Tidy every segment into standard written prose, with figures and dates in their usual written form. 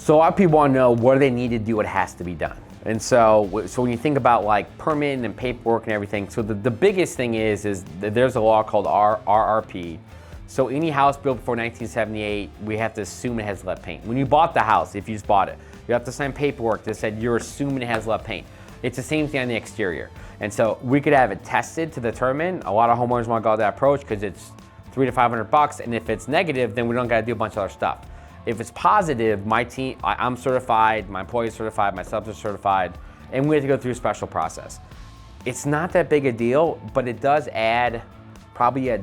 So a lot of people want to know, what do they need to do, what has to be done. And so when you think about like permitting and paperwork and everything, so the biggest thing is that there's a law called RRP. So any house built before 1978, we have to assume it has lead paint. When you bought the house, if you just bought it, you have to sign paperwork that said you're assuming it has lead paint. It's the same thing on the exterior. And so we could have it tested to determine. A lot of homeowners want to go that approach because it's $300 to $500, and if it's negative, then we don't got to do a bunch of other stuff. If it's positive, my team, I'm certified, my employees are certified, my subs are certified, and we have to go through a special process. It's not that big a deal, but it does add probably a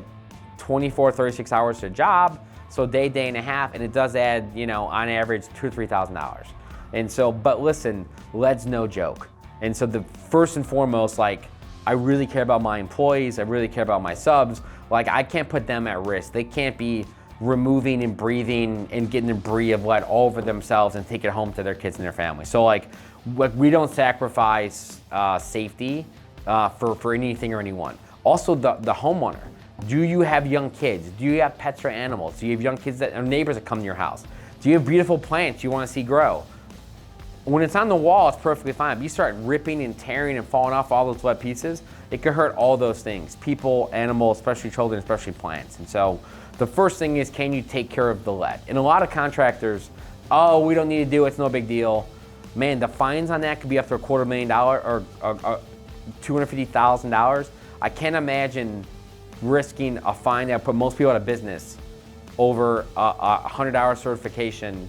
24, 36 hours to a job, so day and a half, and it does add, on average, $2,000 to $3,000. And so, but listen, lead's no joke. And so the first and foremost, like, I really care about my employees, I really care about my subs. Like, I can't put them at risk. They can't be removing and breathing and getting debris of lead all over themselves and take it home to their kids and their family. So like we don't sacrifice safety for anything or anyone. Also the homeowner. Do you have young kids? Do you have pets or animals? Do you have young kids or neighbors that come to your house? Do you have beautiful plants you want to see grow? When it's on the wall, it's perfectly fine. If you start ripping and tearing and falling off all those lead pieces, it could hurt all those things. People, animals, especially children, especially plants. And so the first thing is, can you take care of the lead? And a lot of contractors, oh, we don't need to do it, it's no big deal. Man, the fines on that could be up to $250,000 or $250,000. I can't imagine risking a fine that would put most people out of business over a 100-hour certification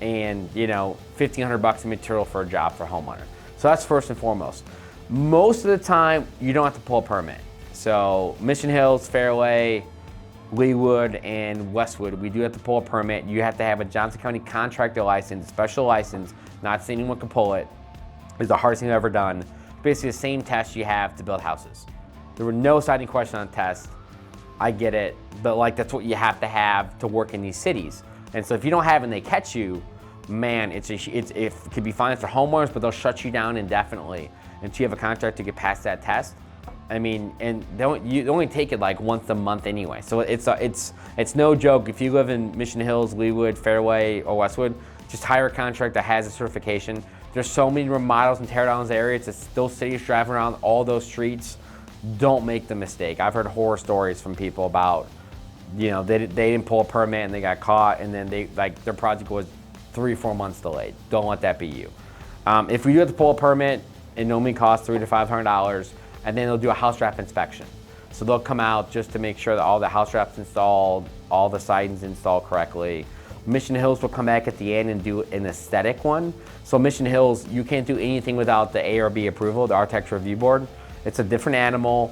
and $1,500 in material for a job for a homeowner. So that's first and foremost. Most of the time, you don't have to pull a permit. So Mission Hills, Fairway, Leawood, and Westwood, we do have to pull a permit. You have to have a Johnson County contractor license, special license, not saying anyone can pull it. It's the hardest thing I've ever done. Basically the same test you have to build houses. There were no siding questions on the test. I get it, but like that's what you have to work in these cities. And so if you don't have it and they catch you, man, it could be fines for homeowners, but they'll shut you down indefinitely until you have a contract to get past that test. I mean, and you only take it like once a month anyway. So it's no joke. If you live in Mission Hills, Leawood, Fairway, or Westwood, just hire a contractor that has a certification. There's so many remodels and tear downs areas. It's those cities driving around all those streets. Don't make the mistake. I've heard horror stories from people about, they didn't pull a permit and they got caught, and then their project was 3 or 4 months delayed. Don't let that be you. If we do have to pull a permit, it normally costs $300 to $500, and then they'll do a house wrap inspection. So they'll come out just to make sure that all the house wrap's installed, all the siding's installed correctly. Mission Hills will come back at the end and do an aesthetic one. So Mission Hills, you can't do anything without the ARB approval, the Architecture Review Board. It's a different animal.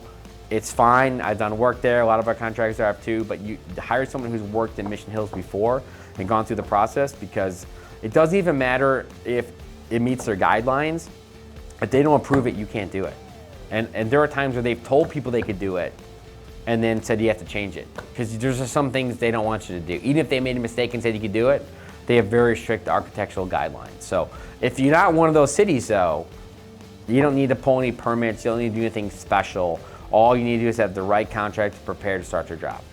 It's fine. I've done work there. A lot of our contractors have too, but you hire someone who's worked in Mission Hills before and gone through the process, because it doesn't even matter if it meets their guidelines. If they don't approve it, you can't do it. And there are times where they've told people they could do it and then said you have to change it, because there's just some things they don't want you to do. Even if they made a mistake and said you could do it, they have very strict architectural guidelines. So if you're not one of those cities though, you don't need to pull any permits, you don't need to do anything special. All you need to do is have the right contractor prepared to start your job.